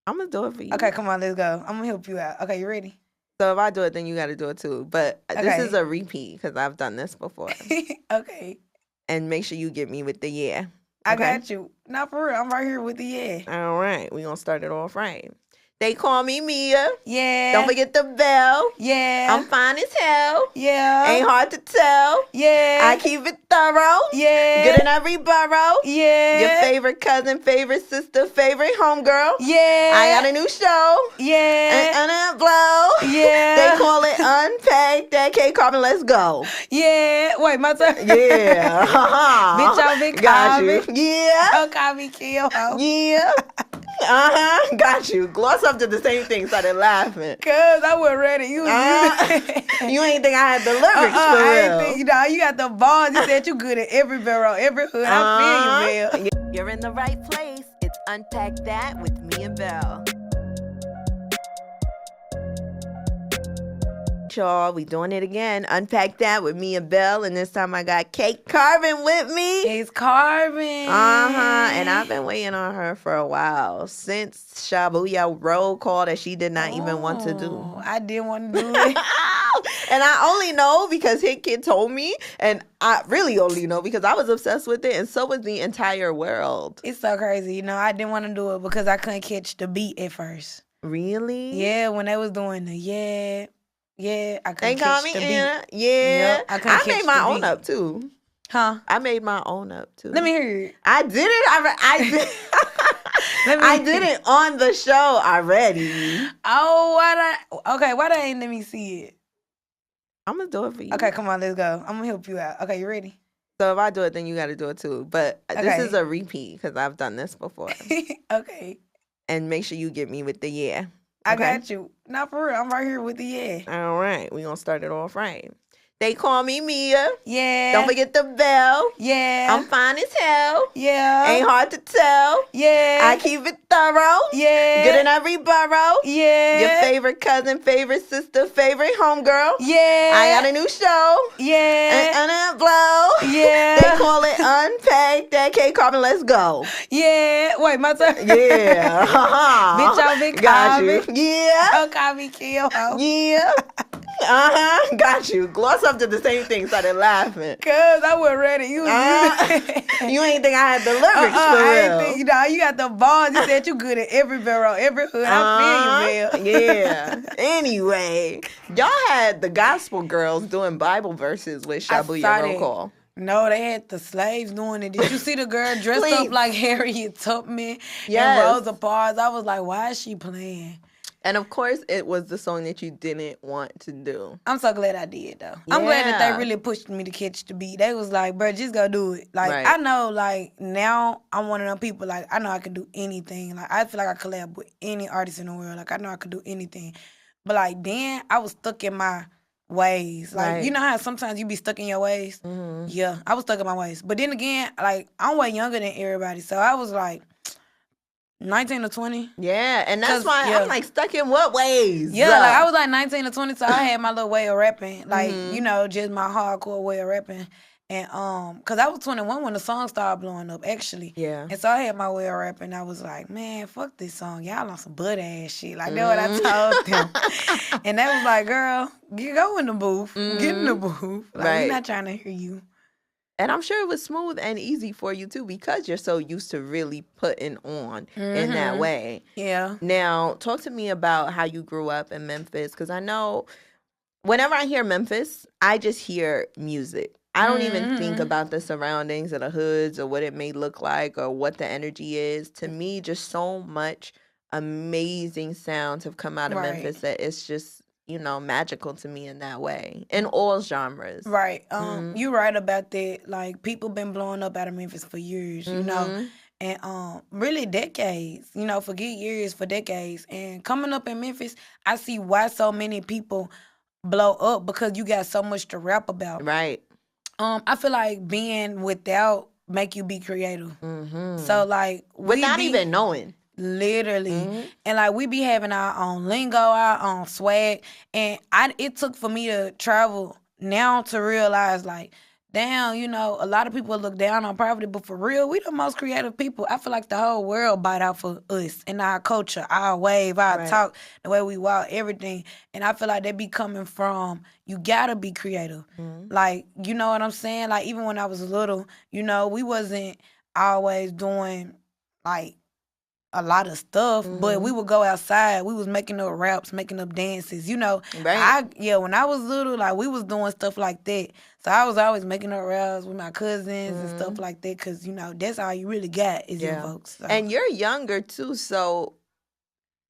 I'm gonna do it for you. Okay, come on, let's go. I'm gonna help you out. Okay, you ready? So if I do it, then you got to do it too. But this is Okay. a repeat because I've done this before. Okay. And make sure you get me with the yeah. I Okay? got you. Not for real. I'm right here with the yeah. All right. We're going to start it off right. They call me Mia. Yeah. Don't forget the bell. Yeah. I'm fine as hell. Yeah. Ain't hard to tell. Yeah. I keep it thorough. Yeah. Good in every borough. Yeah. Your favorite cousin, favorite sister, favorite homegirl. Yeah. I got a new show. Yeah. And blow. Yeah. They call it Unpack That K Carbon. Let's go. Yeah. Wait, my turn. Yeah. Bitch, y'all been Got you. calling. Yeah. Don't call me kill. Yeah. Got you. Gloss up to the same thing. Started laughing. Cause I wasn't ready. You ain't think I had the lyrics for I real. ain't think, you got the bars. You said you good at every barrel, every hood. I feel you, man. You're in the right place. It's Unpack That with Miabelle. Y'all, we doing it again. Unpack That with Miabelle, and this time I got Kate Carvin with me. It's Carvin. And I've been waiting on her for a while since Shabuya roll call that she did not even want to do. I didn't want to do it. And I only know because Hit Kid told me, and I really only know because I was obsessed with it, and so was the entire world. It's so crazy. I didn't want to do it because I couldn't catch the beat at first. Really? Yeah, when they was doing the I couldn't They call catch me the beat. Anna. Yeah. Yep, I made my own up too. Huh? I made my own up too. Let me hear it. I did it. I did. I did it on the show already. Oh, why they ain't let me see it? I'm gonna do it for you. Okay, come on, let's go. I'm gonna help you out. Okay, you ready? So if I do it, then you got to do it too. But this Okay. is a repeat because I've done this before. Okay. And make sure you get me with the yeah. I Okay? got you. Not for real. I'm right here with the yeah. All right. We're going to start it off right. They call me Mia. Yeah. Don't forget the bell. Yeah. I'm fine as hell. Yeah. Ain't hard to tell. Yeah. I keep it thorough. Yeah. Good in every borough. Yeah. Your favorite cousin, favorite sister, favorite homegirl. Yeah. I got a new show. Yeah. And blow. Yeah. They call it Unpack That K Carbon. Let's go. Yeah. Wait, my turn. Yeah. Bitch, y'all been Got you. calling. Yeah. Don't call me kill. Yeah. Got you. Gloss up to the same thing. Started laughing. Cause I wasn't ready. You ain't think I had the lyrics for I real. ain't think, you got the bars. You said you good at every barrel, every hood. I feel you, man. Yeah. Anyway, y'all had the gospel girls doing Bible verses with Shabuya roll call. No, they had the slaves doing it. Did you see the girl dressed up like Harriet Tubman Yes. and Rosa Parks? I was like, why is she playing? And of course, it was the song that you didn't want to do. I'm so glad I did, though. I'm glad that they really pushed me to catch the beat. They was like, bro, just go do it. Like, Right. I know, like, now I'm one of them people, like, I know I can do anything. Like, I feel like I collab with any artist in the world. Like, I know I could do anything. But, like, then I was stuck in my ways. Like, Right. you know how sometimes you be stuck in your ways? Mm-hmm. Yeah, I was stuck in my ways. But then again, like, I'm way younger than everybody. So I was like 19 or 20. Yeah, and that's 'Cause, why yeah. I'm like, stuck in what ways? Yeah, like I was like 19 or 20, so I had my little way of rapping. Like, Mhm. just my hardcore way of rapping. And cause I was 21 when the song started blowing up, actually. Yeah. And so I had my way of rapping. I was like, man, fuck this song. Y'all on some butt ass shit. Like, that's what I told them. And they was like, girl, go in the booth. Get in the booth. Like, Right. we're not trying to hear you. And I'm sure it was smooth and easy for you too because you're so used to really putting on in that way. Yeah. Now, talk to me about how you grew up in Memphis because I know whenever I hear Memphis, I just hear music. I don't even think about the surroundings of the hoods or what it may look like or what the energy is. To me, just so much amazing sounds have come out of Right. Memphis that it's just, magical to me in that way, in all genres. Right. You right about that. Like, people been blowing up out of Memphis for years, you know. And really decades, forget years, for decades. And coming up in Memphis, I see why so many people blow up because you got so much to rap about. Right. I feel like being without make you be creative. Mm-hmm. So like Without even knowing. Literally. And like we be having our own lingo, our own swag. And it took for me to travel now to realize like damn, a lot of people look down on poverty, but for real, we the most creative people. I feel like the whole world bite out for us and our culture, our wave, our Right. talk, the way we walk, everything. And I feel like they be coming from, you gotta be creative. Like, you know what I'm saying? Like, even when I was little, we wasn't always doing, like, a lot of stuff, but we would go outside. We was making up raps, making up dances. Right. When I was little, like we was doing stuff like that. So I was always making up raps with my cousins and stuff like that, cause that's all you really got is your folks. So. And you're younger too, so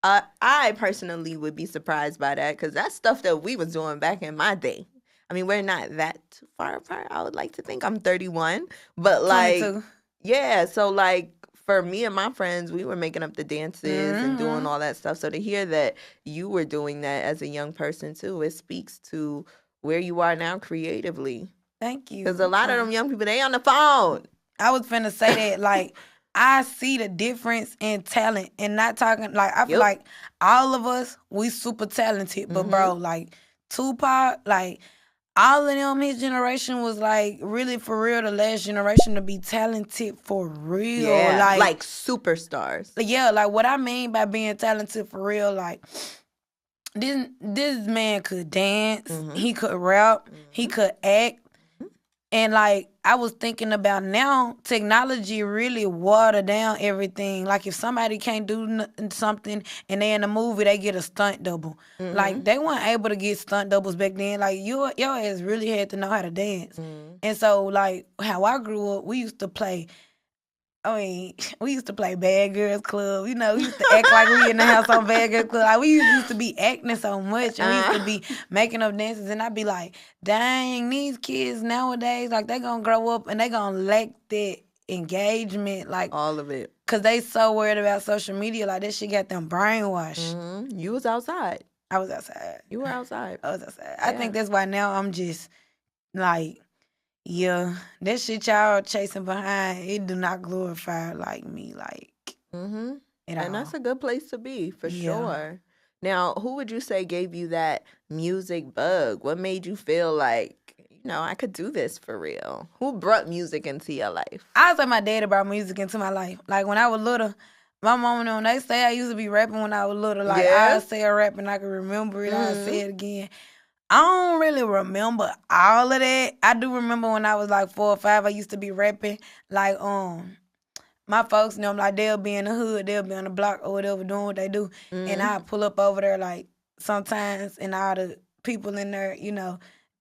I personally would be surprised by that, because that's stuff that we was doing back in my day. I mean, we're not that too far apart. I would like to think. I'm 31, but like, 22. yeah. So like, for me and my friends, we were making up the dances and doing all that stuff. So to hear that you were doing that as a young person too, it speaks to where you are now creatively. Thank you. Because a lot of them young people, they on the phone. I was finna say that, like, I see the difference in talent and not talking, like, I feel like all of us, we super talented, but bro, like, Tupac, like, all of them, his generation was like really for real the last generation to be talented for real. Yeah, like superstars. Yeah, like what I mean by being talented for real, like this man could dance, he could rap, he could act. And like I was thinking about now, technology really watered down everything. Like if somebody can't do something and they in a movie, they get a stunt double. Like they weren't able to get stunt doubles back then. Like your ass really had to know how to dance. And so like how I grew up, we used to play Bad Girls Club. We used to act like we in the house on Bad Girls Club. Like we used to be acting so much, and we used to be making up dances. And I'd be like, dang, these kids nowadays, like they gonna grow up and they gonna lack that engagement, like all of it, cause they so worried about social media. Like that shit got them brainwashed. You was outside. I was outside. You were outside. I was outside. I think that's why now I'm just like. Yeah, that shit y'all chasing behind, it do not glorify like me, like. And that's a good place to be, for sure. Now, who would you say gave you that music bug? What made you feel like, I could do this for real? Who brought music into your life? I would say my daddy brought music into my life. Like when I was little, my mom and them, they say I used to be rapping when I was little. Like I say a rap and I can remember it, I say it again. I don't really remember all of that. I do remember when I was like 4 or 5, I used to be rapping. Like, my folks know, like, they'll be in the hood, they'll be on the block or whatever doing what they do. And I pull up over there, like, sometimes, and all the people in there,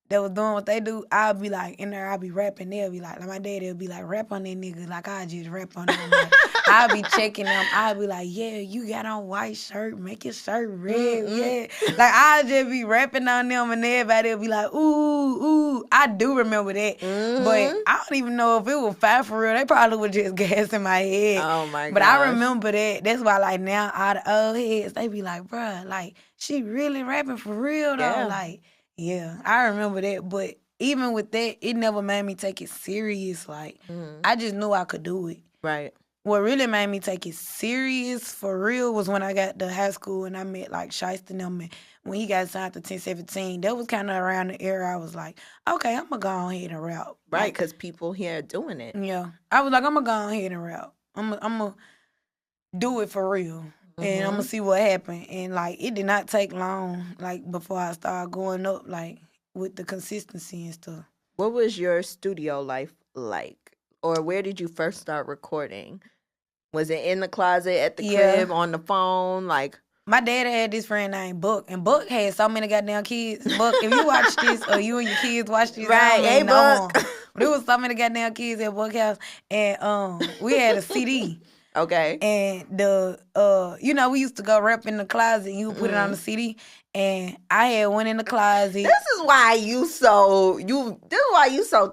that was doing what they do, I'll be like, in there, I'll be rapping. They'll be like my daddy will be like, rap on that nigga. Like, I just rap on them. Like, I'll be checking them. I'll be like, yeah, you got on white shirt, make your shirt red, yeah. Like, I'll just be rapping on them, and everybody will be like, ooh, ooh. I do remember that. But I don't even know if it was five for real. They probably was just gas in my head. Oh, my God. But I remember that. That's why, like, now, all the old heads, they be like, bruh, like, she really rapping for real, though. Yeah. Like, yeah, I remember that, but even with that, it never made me take it serious. Like, I just knew I could do it. Right. What really made me take it serious for real was when I got to high school and I met, like, Shiesty and them. And when he got signed to 1017, that was kind of around the era I was like, okay, I'm going to go ahead and rap. Right, because people here are doing it. Yeah. I was like, I'm going to go ahead and rap. I'm going to do it for real. And I'm going to see what happened. And, like, it did not take long, like, before I started going up, like, with the consistency and stuff. What was your studio life like? Or where did you first start recording? Was it in the closet, at the crib, on the phone? Like, my dad had this friend named Buck, and Buck had so many goddamn kids. Buck, if you watch this, or you and your kids watch this, right, hey, Buck. There was so many goddamn kids at Buck house, and we had a CD. Okay. And we used to go rap in the closet, and you would put it on the CD. And I had one in the closet. This is why you so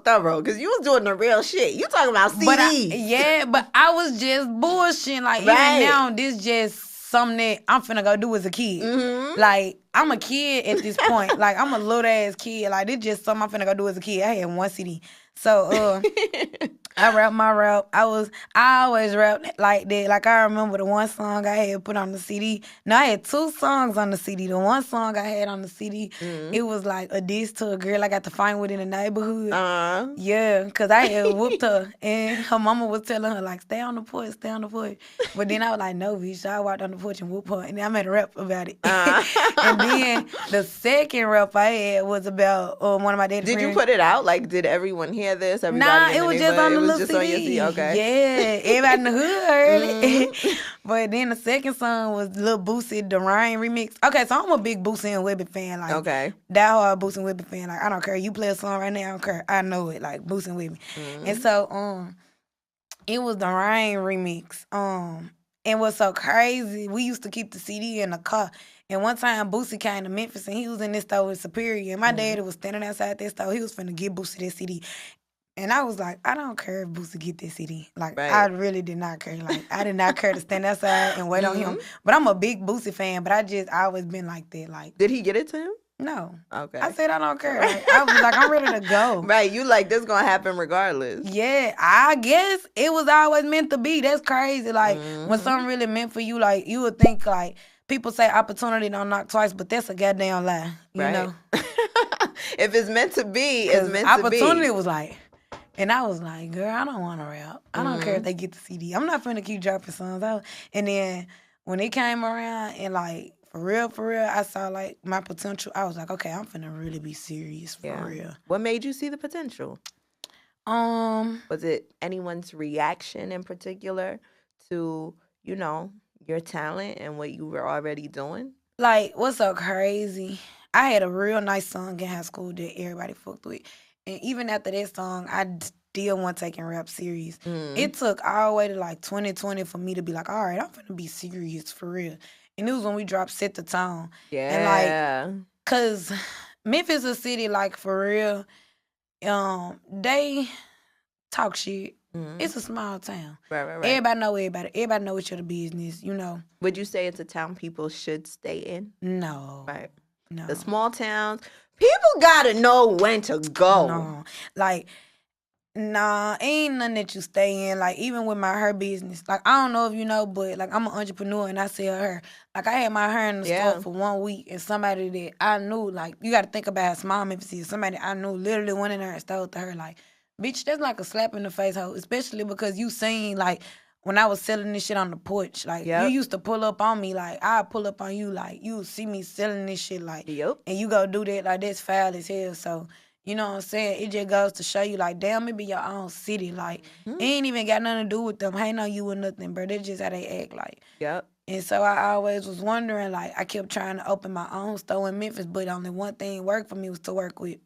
thorough, because you was doing the real shit. You talking about CDs. But I was just bullshitting. Like, even now, this just something that I'm finna go do as a kid. Like, I'm a kid at this point. Like, I'm a little ass kid. Like, this just something I'm finna go do as a kid. I had one CD. So I rap my rap. I always rap like that. Like I remember the one song I had put on the CD. No, I had 2 songs on the CD. The one song I had on the CD, it was like a diss to a girl I got to find with in the neighborhood. Yeah, cause I had whooped her, and her mama was telling her like, "Stay on the porch, stay on the porch." But then I was like, "No, bitch." So I walked on the porch and whooped her, and then I made a rap about it. And then the second rap I had was about one of my daddy's Did friends. you put it out? Like, did everyone hear this? Everybody Nah, it was just on the little just CD. on your CD. Okay. Yeah, everybody in the hood heard it. But then the second song was Lil Boosie, the Rain remix. Okay, so I'm a big Boosie and Webbie fan. Like, Okay. that hard Boosie and Webbie fan. Like, I don't care. You play a song right now, I don't care. I know it. Like, Boosie and Webbie. And so, it was the Rain remix. And what's so crazy, we used to keep the CD in the car. And one time Boosie came to Memphis and he was in this store in Superior. And my daddy was standing outside that store. He was finna give Boosie that CD. And I was like, I don't care if Boosie get this CD. Like, I really did not care. Like, I did not care to stand outside and wait on him. But I'm a big Boosie fan, but I always been like that. Like, did he get it to him? No. Okay. I said I don't care. Like, I was like, I'm ready to go. Right, you like, this gonna happen regardless. Yeah, I guess it was always meant to be. That's crazy. Like, when something really meant for you, like, you would think, like, people say opportunity don't knock twice, but that's a goddamn lie. You know? If it's meant to be, it's meant to be. Opportunity was like... And I was like, girl, I don't want to rap. I don't care if they get the CD. I'm not finna keep dropping songs out. And then when it came around and like, for real, I saw like my potential. I was like, okay, I'm finna really be serious for real. What made you see the potential? Was it anyone's reaction in particular to, you know, your talent and what you were already doing? Like, what's so crazy? I had a real nice song in high school that everybody fucked with. And even after that song, I still wasn't taking rap serious. It took all the way to like 2020 for me to be like, all right, I'm finna be serious for real. And it was when we dropped Set the Tone. Yeah. And like, cause Memphis is a city, like for real, they talk shit. It's a small town. Right. Everybody know everybody. Everybody know each other business, you know. Would you say it's a town people should stay in? No. Right. No. The small towns, people gotta know when to go. No. Like, nah, ain't nothing that you stay in. Like, even with my hair business. Like, I don't know if you know, but, like, I'm an entrepreneur and I sell hair. Like, I had my hair in the store for 1 week and somebody that I knew, like, you got to think about how small Memphis is. Somebody I knew literally went in there and stole the hair. Like, bitch, that's like a slap in the face, ho. Especially because you seen, like, when I was selling this shit on the porch, like, you used to pull up on me, like, I'd pull up on you, like, you would see me selling this shit, like, and you go do that, like, that's foul as hell, so, you know what I'm saying? It just goes to show you, like, damn, it be your own city, like, it ain't even got nothing to do with them, ain't no you or nothing, bro, that's just how they act, like. And so I always was wondering, like, I kept trying to open my own store in Memphis, but only one thing worked for me was to work with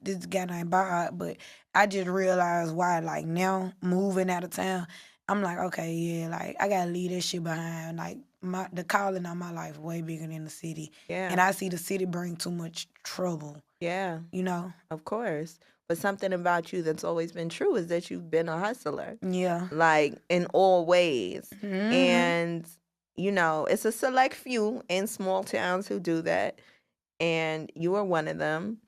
this guy named Bob, but I just realized why, like, now, moving out of town, I'm like, okay, yeah, like, I gotta leave that shit behind. Like, the calling on my life way bigger than the city. And I see the city bring too much trouble. You know? Of course. But something about you that's always been true is that you've been a hustler. Yeah. Like, in all ways. And, you know, it's a select few in small towns who do that. And you were one of them.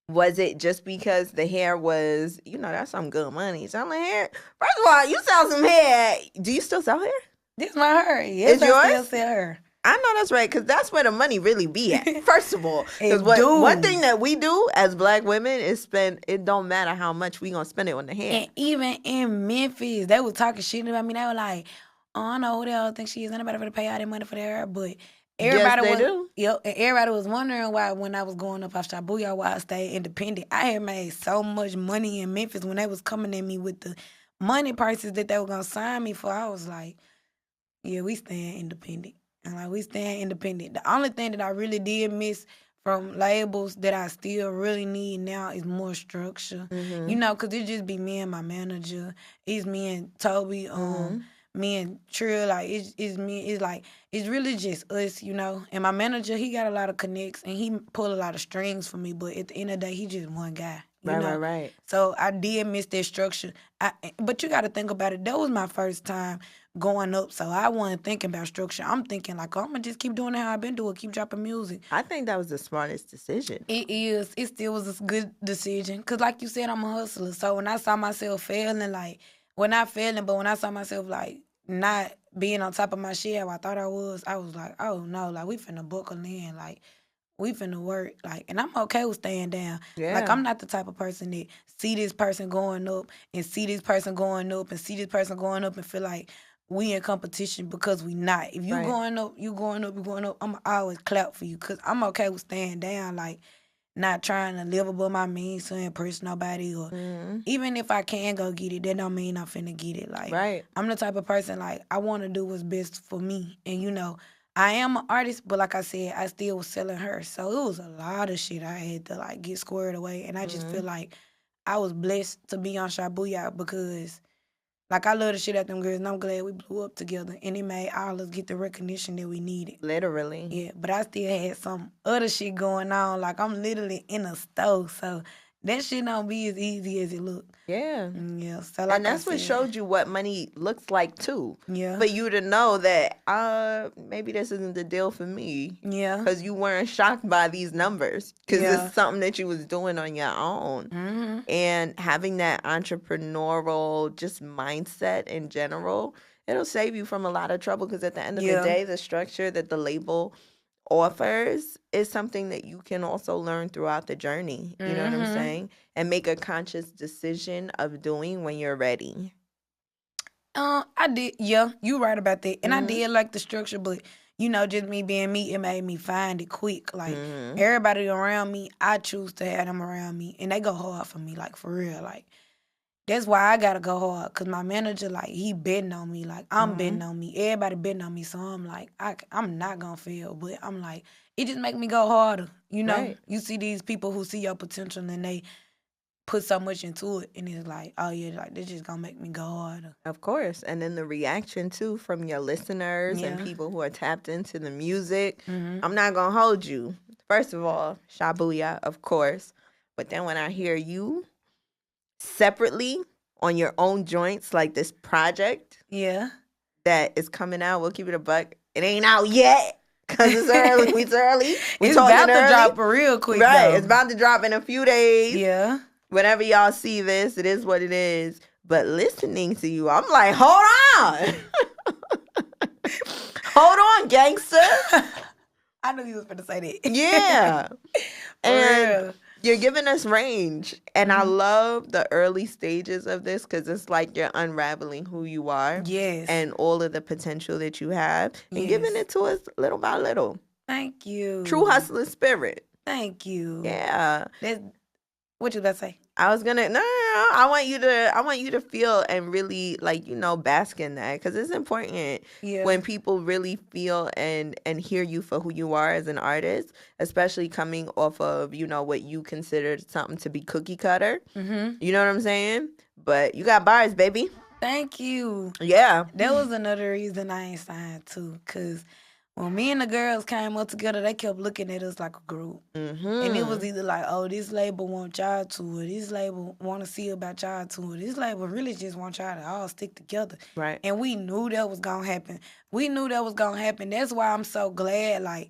Was it just because the hair was, you know, that's some good money. Selling hair. First of all, you sell some hair. Do you still sell hair? This my hair. Yes, I still sell hair. I know that's right, because that's where the money really be at, first of all. Because one thing that we do as Black women is spend, it don't matter how much we going to spend it on the hair. And even in Memphis, they were talking shit about me. They were like, oh, I know who the hell think she is. Anybody for to pay all that money for their hair, but... Everybody and everybody was wondering why when I was going up off Shabuya, why I stayed independent. I had made so much money in Memphis when they was coming at me with the money prices that they were gonna sign me for. I was like, yeah, we staying independent. And like, we staying independent. The only thing that I really did miss from labels that I still really need now is more structure. You know, because it just be me and my manager. It's me and Toby, me and Trill, like, it's me, it's like, it's really just us, you know. And my manager, he got a lot of connects, and he pull a lot of strings for me, but at the end of the day, he just one guy, you know. Right. So I did miss that structure. But you got to think about it. That was my first time going up, so I wasn't thinking about structure. I'm thinking like, oh, I'm gonna just keep doing it how I've been doing, keep dropping music. I think that was the smartest decision. It is. It still was a good decision. Cause like you said, I'm a hustler. So when I saw myself failing, like, well, not failing, but when I saw myself like not being on top of my shit how I thought I was like, oh no, like we finna buckle in, like we finna work, like, and I'm okay with staying down. Like Yeah. I'm not the type of person that see this person going up and see this person going up and see this person going up and feel like we in competition because we not. If you Right. going up, you going up, you going up, I'm always clap for you because I'm okay with staying down, like not trying to live above my means to impress nobody or even if I can go get it, that don't mean I'm finna get it. Like Right. I'm the type of person like I want to do what's best for me, and you know I am an artist, but like I said, I still was selling her, so it was a lot of shit I had to like get squared away, and I just feel like I was blessed to be on Shabuya because. Like, I love the shit out them girls, and I'm glad we blew up together, and it made all us get the recognition that we needed. Literally. Yeah, but I still had some other shit going on. Like, I'm literally in a stove, so that shit don't be as easy as it look. Yeah. Yeah, so like And that's what showed you what money looks like too. Yeah. For you to know that maybe this isn't the deal for me. Yeah. Because you weren't shocked by these numbers. Because it's something that you was doing on your own. Mm-hmm. And having that entrepreneurial just mindset in general, it'll save you from a lot of trouble. Because at the end of the day, the structure that the label offers is something that you can also learn throughout the journey. You know what I'm saying? And make a conscious decision of doing when you're ready. I did. Yeah, you right about that. And I did like the structure, but you know, just me being me, it made me find it quick. Like everybody around me, I choose to have them around me, and they go hard for me, like for real. Like that's why I gotta go hard, cause my manager, like he betting on me, like I'm betting on me. Everybody betting on me, so I'm like, I'm not gonna fail, but I'm like, it just make me go harder. You know, Right. you see these people who see your potential and they put so much into it, and it's like, oh yeah, like this just gonna make me go harder. Of course. And then the reaction too from your listeners and people who are tapped into the music. I'm not gonna hold you. First of all, Shabuya, of course. But then when I hear you separately on your own joints, like this project that is coming out, we'll keep it a buck. It ain't out yet. Cause it's early. It's early. It's about to drop real quick. Right. Though. It's about to drop in a few days. Yeah. Whenever y'all see this, it is what it is. But listening to you, I'm like, hold on. Hold on, gangster. I knew you was going to say that. Yeah. And you're giving us range. And I love the early stages of this because it's like you're unraveling who you are. Yes. And all of the potential that you have. And giving it to us little by little. Thank you. True hustler spirit. Thank you. Yeah. What you about to say? I was gonna no. I want you to feel and really like bask in that because it's important when people really feel and hear you for who you are as an artist, especially coming off of what you considered something to be cookie cutter. You know what I'm saying? But you got bars, baby. Thank you. Yeah, that was another reason I ain't signed too, cause when me and the girls came up together, they kept looking at us like a group. And it was either like, oh, this label want y'all to, or this label want to see about y'all to, or this label really just want y'all to all stick together. Right. And we knew that was going to happen. That's why I'm so glad, like,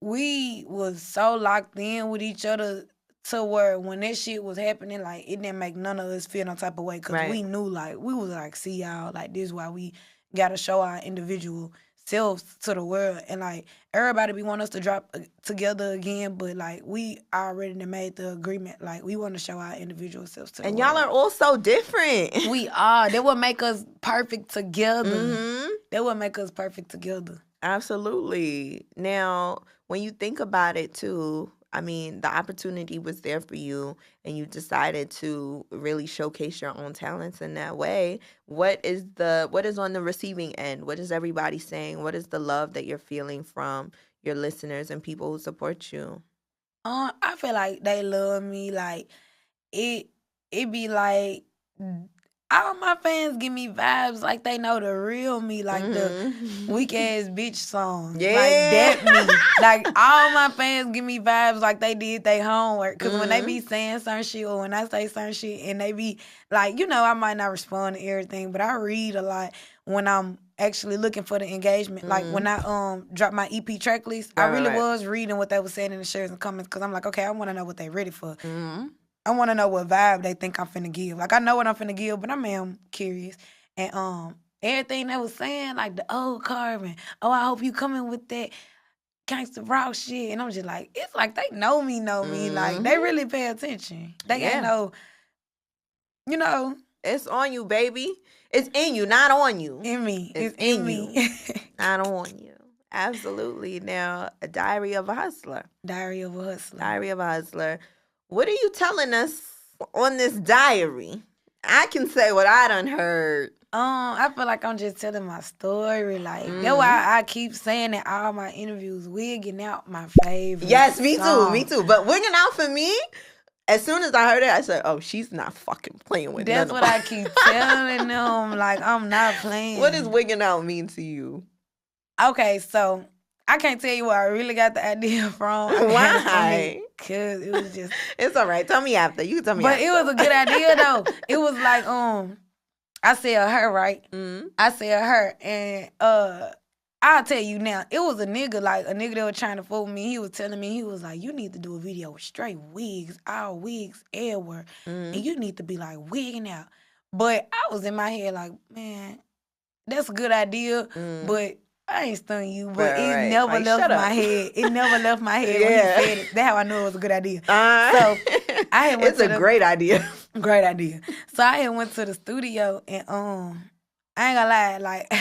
we was so locked in with each other to where when that shit was happening, like, it didn't make none of us feel no type of way. Because we knew, like, we was like, see y'all, like, this is why we got to show our individual selves to the world, and like everybody be want us to drop together again, but like we already made the agreement, like we want to show our individual selves to the world. And y'all are all so different. We are. That would make us perfect together. That would make us perfect together. Absolutely. Now, when you think about it too, I mean, the opportunity was there for you and you decided to really showcase your own talents in that way. What is on the receiving end? What is everybody saying? What is the love that you're feeling from your listeners and people who support you? I feel like they love me. Like it be like all my fans give me vibes like they know the real me, like the weak ass bitch song. Yeah. Like that me. Like all my fans give me vibes like they did their homework. Cause when they be saying certain shit or when I say certain shit and they be like, you know, I might not respond to everything, but I read a lot when I'm actually looking for the engagement. Like when I dropped my EP track list, I really was reading what they were saying in the shares and comments because I'm like, okay, I want to know what they ready for. I want to know what vibe they think I'm finna give. Like I know what I'm finna give, but I'm curious. And everything they was saying, like the old Carvin, oh, I hope you coming with that gangsta rock shit. And I'm just like, it's like they know me. Like they really pay attention. They ain't no, you know. It's on you, baby. It's in you, not on you. In me. It's in me. Not on you. Absolutely. Now, a diary of a hustler. Diary of a hustler. Diary of a hustler. What are you telling us on this diary? I can say what I done heard. I feel like I'm just telling my story. Like that's why I keep saying in all my interviews, wigging out my favorite. Yes, me song. too. Me too. But wigging out for me, as soon as I heard it, I said, "Oh, she's not fucking playing with." That's what I keep telling them. Like I'm not playing. What does wigging out mean to you? Okay, so I can't tell you where I really got the idea from. Why? Because it was just. It's all right. Tell me after. You can tell me. But after. it was a good idea though. It was like I said her, right? I said her, and I'll tell you now, it was a nigga that was trying to fool me. He was telling me, he was like, you need to do a video with straight wigs, all wigs everywhere, and you need to be like wigging out. But I was in my head like, man, that's a good idea, but I ain't stunning you. But it never left my head. It never left my head when he said it. That's how I knew it was a good idea. So I had went it's a great idea. Great idea. So I had went to the studio and I ain't gonna lie, like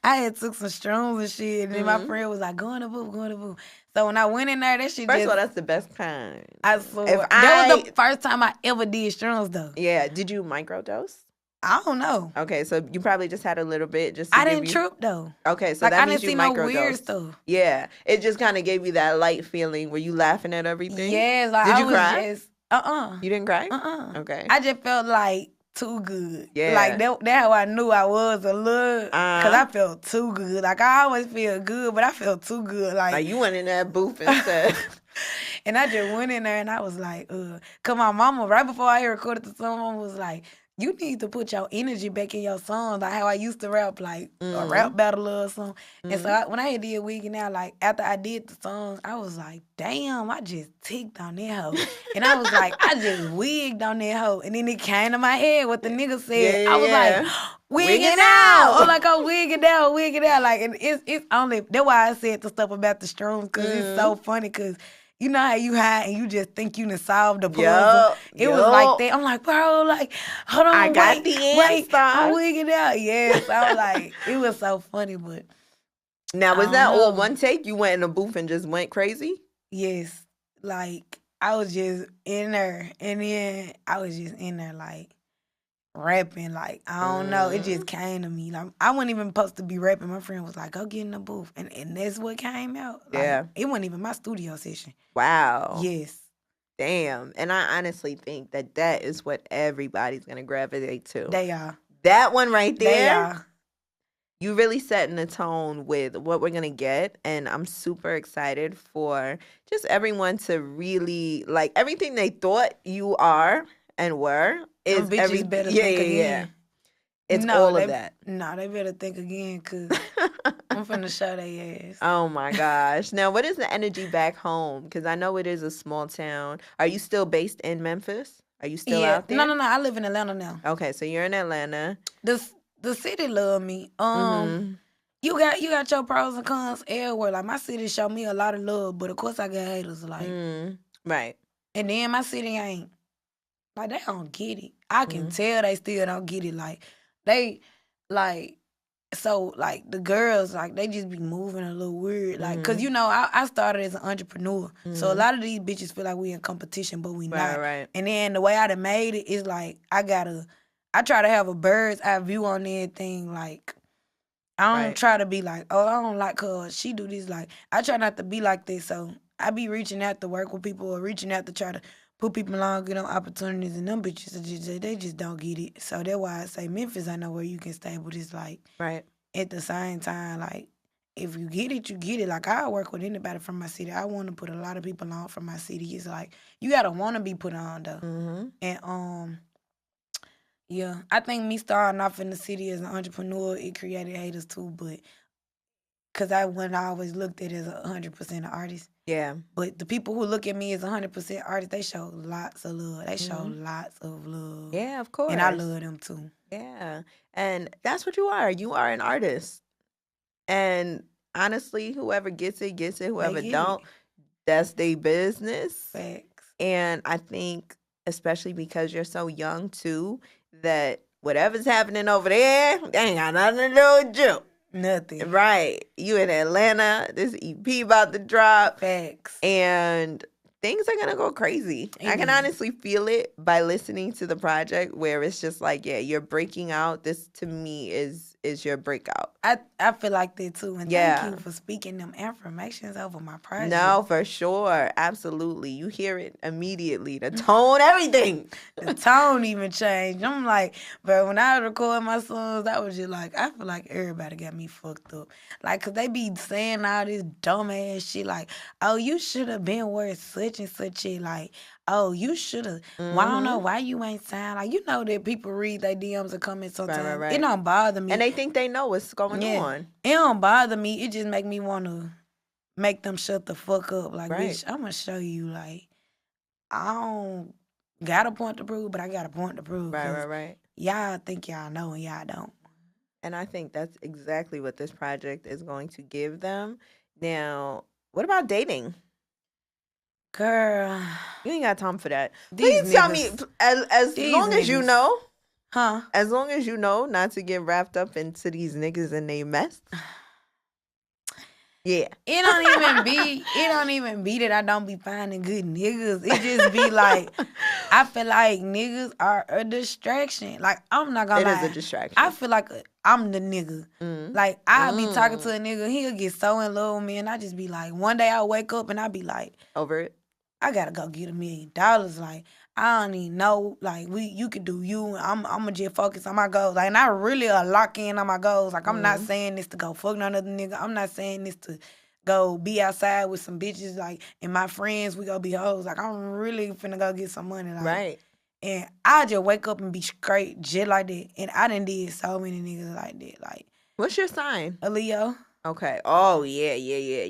I had took some shrooms and shit, and then my friend was like, go in the booth. So when I went in there, that shit First of all, that's the best kind. I swear. That was the first time I ever did shrooms though. Yeah. Did you microdose? I don't know. Okay, so you probably just had a little bit. I didn't trip though. Okay, so like, that I means didn't you see microdosed. No weird stuff. Yeah, it just kind of gave you that light feeling. Were you laughing at everything? Yeah, like did you I was cry? Just, You didn't cry? Okay. I just felt like too good. Yeah. Like that how I knew I was a little, because I felt too good. Like I always feel good, but I felt too good. Like you went in that booth and said. And I just went in there and I was like, cause my mama, right before I recorded the song, was like, you need to put your energy back in your songs, like how I used to rap, like a rap battle or something. And so when I did Wigging Out, like after I did the songs, I was like, damn, I just ticked on that hoe. And I was like, I just wigged on that hoe. And then it came to my head what the nigga said. I was like, wigging out. I'm like, oh, wigging out. Like, and it's only, that's why I said the stuff about the shrooms, because it's so funny, because you know how you high and you just think you done solved the puzzle? It was like that. I'm like, bro, like, hold on, I got the answer. I'm wigging out. Yes. I was like, it was so funny, but. Now, was that all one take? You went in the booth and just went crazy? Yes. Like, I was just in there. And then I was just in there, like, rapping. Like, I don't know. It just came to me. Like, I wasn't even supposed to be rapping. My friend was like, go get in the booth. And that's what came out. Like, it wasn't even my studio session. Wow. Yes. Damn. And I honestly think that is what everybody's going to gravitate to. They are. That one right there. They are. You really setting the tone with what we're going to get. And I'm super excited for just everyone to really, like, everything they thought you are and were is everything. Better think again. It's all of that. No, they better think again, because I'm finna show their ass. Oh, my gosh. Now, what is the energy back home? Because I know it is a small town. Are you still based in Memphis? Are you still out there? No. I live in Atlanta now. Okay, so you're in Atlanta. The city love me. You got your pros and cons everywhere. Like, my city show me a lot of love, but of course I got haters. Like, right. And then my city ain't. Like, they don't get it. I can tell they still don't get it. Like, they, like, so, like, the girls, like, they just be moving a little weird. Like, because, you know, I started as an entrepreneur. So, a lot of these bitches feel like we in competition, but we not. Right. And then the way I done made it is, like, I try to have a bird's eye view on everything. Like, I don't try to be like, oh, I don't like her, she do this. Like, I try not to be like this. So, I be reaching out to work with people or reaching out to try to put people on, get them opportunities, and them bitches they just don't get it. So that's why I say Memphis, I know where you can stay, but it's like Right. at the same time, like if you get it, you get it. Like I work with anybody from my city. I want to put a lot of people on from my city. It's like you gotta want to be put on though, and yeah, I think me starting off in the city as an entrepreneur, it created haters too, but because I wouldn't always looked at it as 100% an artist. Yeah. But the people who look at me as 100% artist, they show lots of love. They show lots of love. Yeah, of course. And I love them too. Yeah. And that's what you are. You are an artist. And honestly, whoever gets it, gets it. Whoever don't, that's their business. Facts. And I think, especially because you're so young too, that whatever's happening over there, they ain't got nothing to do with you. Nothing. Right. You in Atlanta, this EP about to drop. Facts. And things are gonna go crazy. I can honestly feel it by listening to the project, where it's just like, yeah, you're breaking out. This to me is your breakout. I feel like that too. And thank you for speaking them affirmations over my project. No, for sure. Absolutely. You hear it immediately. The tone, everything. The tone even changed. I'm like, but when I record my songs, I was just like, I feel like everybody got me fucked up. Like, cause they be saying all this dumb ass shit like, oh, you should have been worth such and such shit. Like, oh, you should have. Well, I don't know why you ain't signed. Like, you know that people read their DMs and comments sometimes. Right. It don't bother me. And they think they know what's going on. It don't bother me. It just make me want to make them shut the fuck up. Like, bitch, I'm going to show you, like, I don't got a point to prove, but I got a point to prove. Right. Y'all think y'all know and y'all don't. And I think that's exactly what this project is going to give them. Now, what about dating? Girl, you ain't got time for that. Please tell me, as long as you know, as long as you know not to get wrapped up into these niggas and they mess. Yeah. It don't even be that I don't be finding good niggas. It just be like, I feel like niggas are a distraction. Like, I'm not gonna lie. It is a distraction. I feel like I'm the nigga. Like, I'll be talking to a nigga, he'll get so in love with me, and I just be like, one day I'll wake up and I'll be like, over it. I gotta go get $1 million. Like, I don't even know. Like, you could do you. I'ma just focus on my goals. Like, and I really lock in on my goals. Like, I'm not saying this to go fuck no other nigga. I'm not saying this to go be outside with some bitches. Like, and my friends, we go be hoes. Like, I'm really finna go get some money. Like, right. And I just wake up and be straight, just like that. And I done did so many niggas like that. Like, what's your sign? A Leo. Okay. Oh yeah.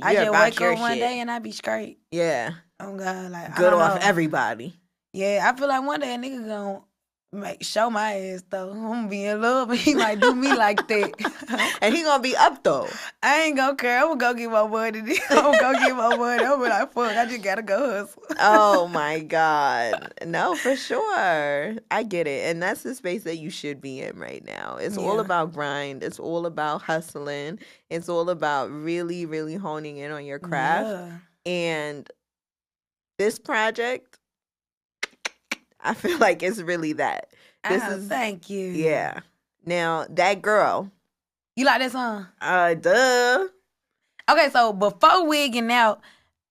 I just wake up one day and I be straight. Yeah. Oh God, like good off everybody. Yeah, I feel like one day a nigga gonna show my ass though. I'm gonna be in love and he might do me like that. And he gonna be up though. I ain't gonna care. I'm gonna go get my money. I'm gonna go get my money. I'm gonna be like, fuck, I just gotta go hustle. Oh my God. No, for sure. I get it. And that's the space that you should be in right now. It's all about grind. It's all about hustling. It's all about really, really honing in on your craft. And this project, I feel like it's really that. Thank you. Yeah. Now, that girl. You like that song? Duh. Okay, so before wigging out,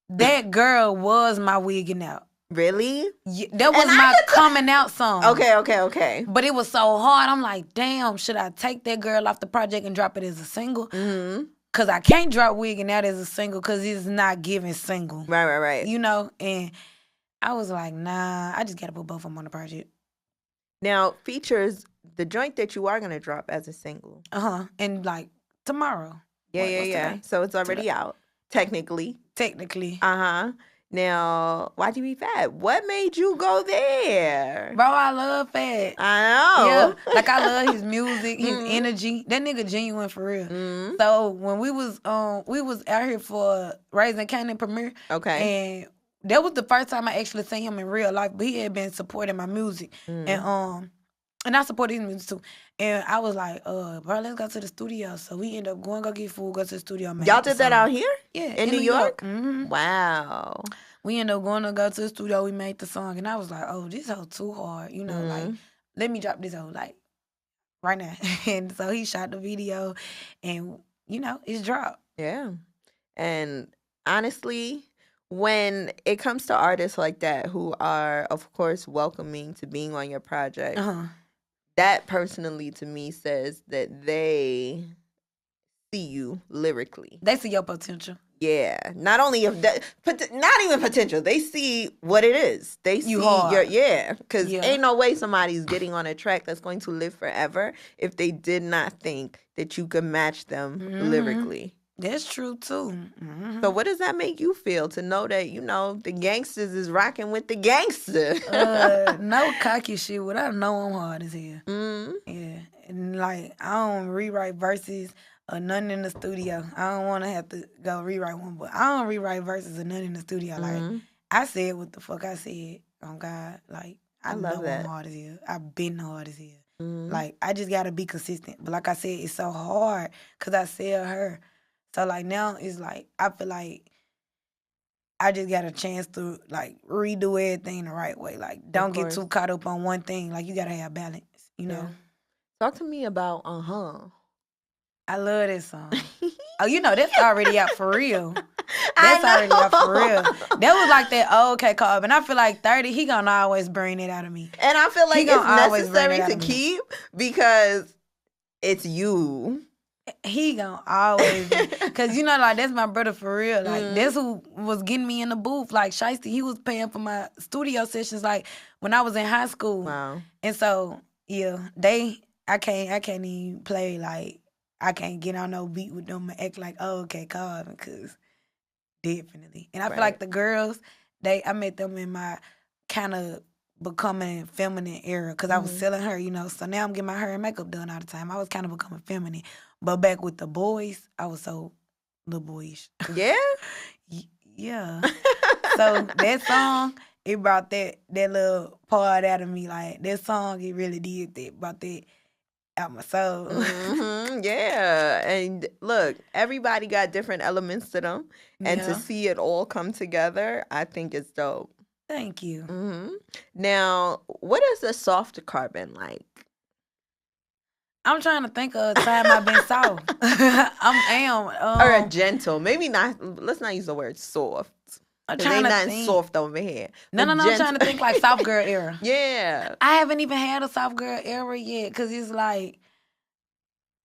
that girl was my wigging out. Really? Yeah, that was my coming out song. Okay. But it was so hard. I'm like, damn, should I take that girl off the project and drop it as a single? Because I can't drop Wigging Out as a single because it's not giving single. Right. You know? And I was like, nah, I just got to put both of them on the project. Now, features the joint that you are going to drop as a single. And like tomorrow. Yeah. So it's already out, technically. Now, YTB Fat, what made you go there? Bro, I love Fat. I know. Yeah, like I love his music, his energy. That nigga genuine for real. So when we was out here for Raising Canaan premiere. Okay. And that was the first time I actually seen him in real life, but he had been supporting my music. And I support his music too. And I was like, bro, let's go to the studio. So we ended up going, go get food, go to the studio. Y'all did that out here? Yeah. In New York? Wow. We ended up going to go to the studio. We made the song. And I was like, oh, this hoe too hard. You know, like, let me drop this hoe, like, right now. And so he shot the video. And, you know, it's dropped. Yeah. And honestly, when it comes to artists like that who are, of course, welcoming to being on your project, that personally to me says that they see you lyrically. They see your potential. Yeah, not only of that, not even potential. They see what it is. They see You hard. because ain't no way somebody's getting on a track that's going to live forever if they did not think that you could match them lyrically. That's true too. So what does that make you feel to know that, you know, the gangsters is rocking with the gangster? No cocky shit. What I know I'm hard as hell. Yeah. And like I don't rewrite verses or nothing in the studio. I don't want to have to go rewrite one, but I don't rewrite verses or nothing in the studio. Like I said what the fuck I said on God. Like I love know that. I'm hard as hell. I've been hard as hell. Like I just gotta be consistent. But like I said, it's so hard because I sell her. So like now it's like I feel like I just got a chance to like redo everything the right way. Like don't get too caught up on one thing. Like you gotta have balance, you know. Talk to me about I love this song. Oh, you know that's already out for real. That's already out for real. That was like that okay Cobb, and I feel like 30, he gonna always bring it out of me. And I feel like it's necessary to keep because it's you. He gonna always cause you know like that's my brother for real. Like that's who was getting me in the booth. Like Shiesty, he was paying for my studio sessions like when I was in high school. Wow. And so yeah, I can't even play like I can't get on no beat with them and act like okay Carvin cause definitely. And I feel like the girls, I met them in my kind of becoming feminine era because I was selling her, you know. So now I'm getting my hair and makeup done all the time. I was kind of becoming feminine. But back with the boys, I was so little boyish. Yeah? Yeah. So that song, it brought that little part out of me. Like that song, it really did that. Brought that out my soul. Yeah. And look, everybody got different elements to them. And to see it all come together, I think it's dope. Thank you. Now, what is a soft carbon like? I'm trying to think of a time I've been soft. Or a gentle. Maybe not. Let's not use the word soft. I'm trying to think. Soft over here. No. I'm trying to think like soft girl era. Yeah. I haven't even had a soft girl era yet because it's like,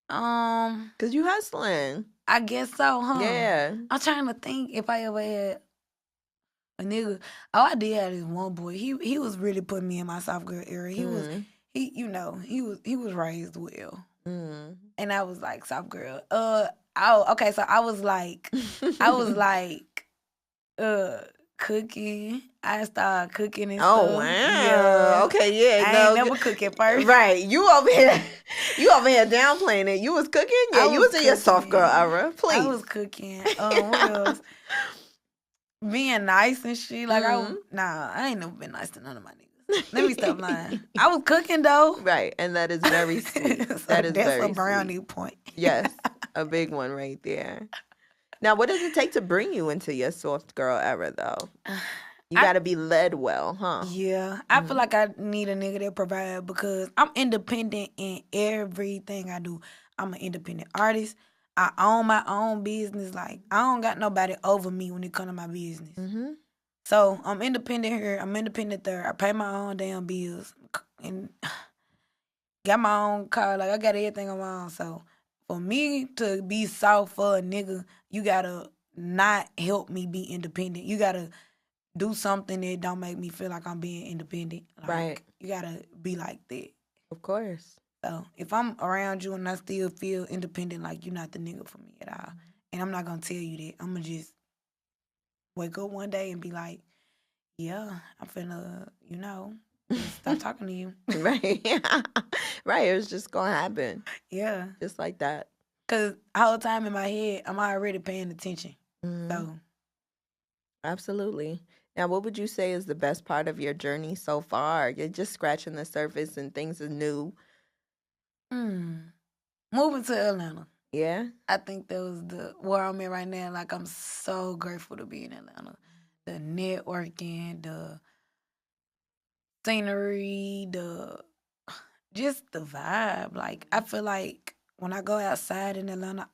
because you hustling. I guess so, huh? Yeah. I'm trying to think if I ever had a nigga. Oh, I did have this one boy. He was really putting me in my soft girl era. He was raised well. And I was like soft girl. Okay, so I was like cooking. I started cooking and stuff. Oh wow. Yeah. Okay, yeah. I ain't never cook at first. Right. You over here downplaying it. You was cooking? Yeah, you was in your soft girl era. Please. I was cooking. What else? Being nice and shit. Like I ain't never been nice to none of my niggas. Let me stop lying. I was cooking though. Right, and that is very sweet. So that's a brownie point. Yes, a big one right there. Now, what does it take to bring you into your soft girl era, though? You got to be led well, huh? Yeah. I feel like I need a nigga that provide because I'm independent in everything I do. I'm an independent artist. I own my own business. Like, I don't got nobody over me when it comes to my business. So, I'm independent here. I'm independent there. I pay my own damn bills. And got my own car. Like, I got everything on my own. So, for me to be soft for a nigga, you gotta not help me be independent. You gotta do something that don't make me feel like I'm being independent. Like, right. You gotta be like that. Of course. So if I'm around you and I still feel independent, like you're not the nigga for me at all. And I'm not gonna tell you that. I'm gonna just wake up one day and be like, yeah, I'm finna, stop talking to you. Right. Right. It was just gonna happen. Yeah. Just like that. Cause the whole time in my head, I'm already paying attention. So. Absolutely. Now, what would you say is the best part of your journey so far? You're just scratching the surface and things are new. Moving to Atlanta. Yeah? I think that was where I'm at right now. Like, I'm so grateful to be in Atlanta. The networking, the scenery, just the vibe. Like, I feel like when I go outside in Atlanta,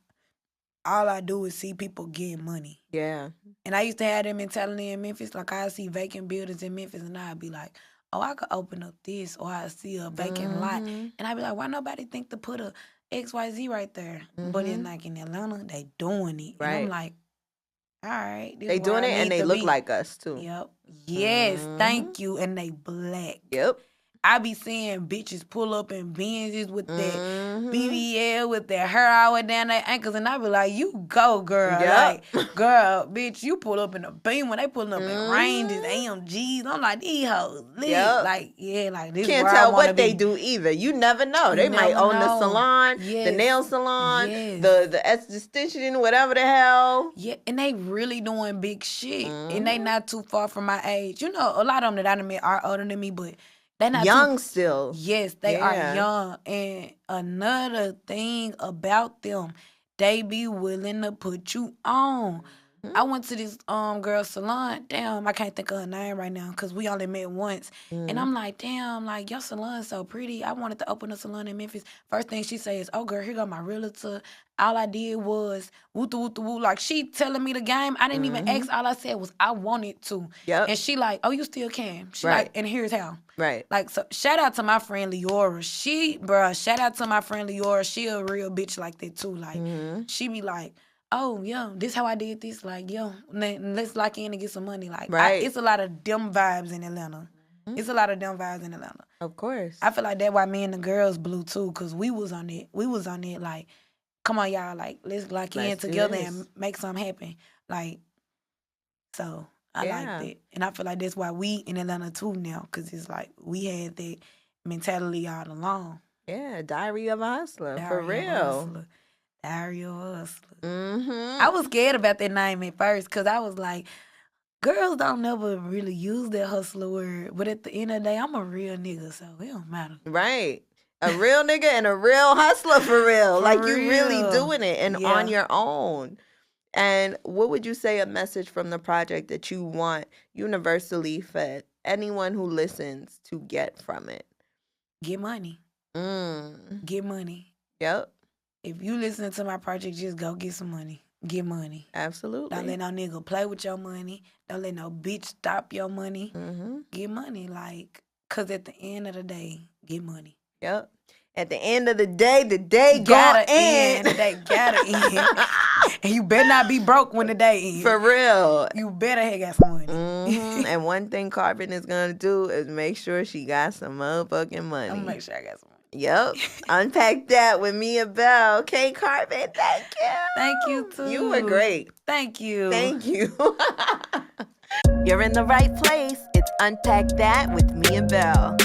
all I do is see people getting money. Yeah. And I used to have that mentality in Memphis. Like, I see vacant buildings in Memphis, and I'd be like, oh, I could open up this, or I see a vacant lot. And I'd be like, why nobody think to put a XYZ right there? But in, like, in Atlanta, they doing it. And I'm like, all right. This They is where doing I it, and need they to look be. like us, too. Yep. Yes, thank you. And they black. Yep. I be seeing bitches pull up in Benzes with that BBL with their hair out down their ankles, and I be like, you go, girl. Yep. Like, girl, bitch, you pull up in a beam when they pulling up in Ranges, AMGs. I'm like, these hoes lit. Yep. Like, yeah, like this Can't where tell I wanna what they be. do either. You never know. You They might never own the know. salon, the Yes. nail salon, Yes. the esthetician, whatever the hell. Yeah, and they really doing big shit. And they not too far from my age. You know, a lot of them that I done met are older than me, but they not Young too still. Yes, they are Yeah. young. And another thing about them, they be willing to put you on. I went to this girl salon. Damn, I can't think of her name right now because we only met once. And I'm like, damn, like, your salon's so pretty. I wanted to open a salon in Memphis. First thing she says, oh, girl, here go my realtor. All I did was woo-woo. Like, she telling me the game. I didn't even ask. All I said was I wanted to. Yep. And she like, oh, you still can. She Right. like, and here's how. Right. Like, so shout out to my friend Leora. Shout out to my friend Leora. She a real bitch like that too. Like, she be like, oh, yeah, this how I did this. Like, yo, let's lock in and get some money. Like, Right. it's a lot of them vibes in Atlanta. It's a lot of them vibes in Atlanta. Of course. I feel like that's why me and the girls blew too, because we was on it. We was on it like, come on, y'all, like, let's lock in Let's do together this. and make something happen. Like, so I Yeah. like that. And I feel like that's why we in Atlanta too now, because it's like we had that mentality all along. Yeah, Diary of a Hustler, for Diary of a real. Hustler. Diary of a Hustler. Mm-hmm. I was scared about that name at first because I was like, girls don't never really use that hustler word. But at the end of the day, I'm a real nigga, so it don't matter. Right. A real nigga and a real hustler for real. For Like, you really real. doing it and Yeah. on your own. And what would you say a message from the project that you want universally for anyone who listens to get from it? Get money. Mm. Get money. Yep. If you listen to my project, just go get some money. Get money. Absolutely. Don't let no nigga play with your money. Don't let no bitch stop your money. Mm-hmm. Get money. Like, because at the end of the day, get money. Yep. At the end of the day Gotta gotta end. The day gotta end. And you better not be broke when the day ends. For real. You better have got some money. Mm-hmm. And one thing Carbon is gonna do is make sure she got some motherfucking money. I'm gonna make sure I got some money. Yep. Unpack that with Miabelle. Okay, Carbon, thank you. Thank you, too. You were great. Thank you. Thank you. You're in the right place. It's Unpack That with Miabelle.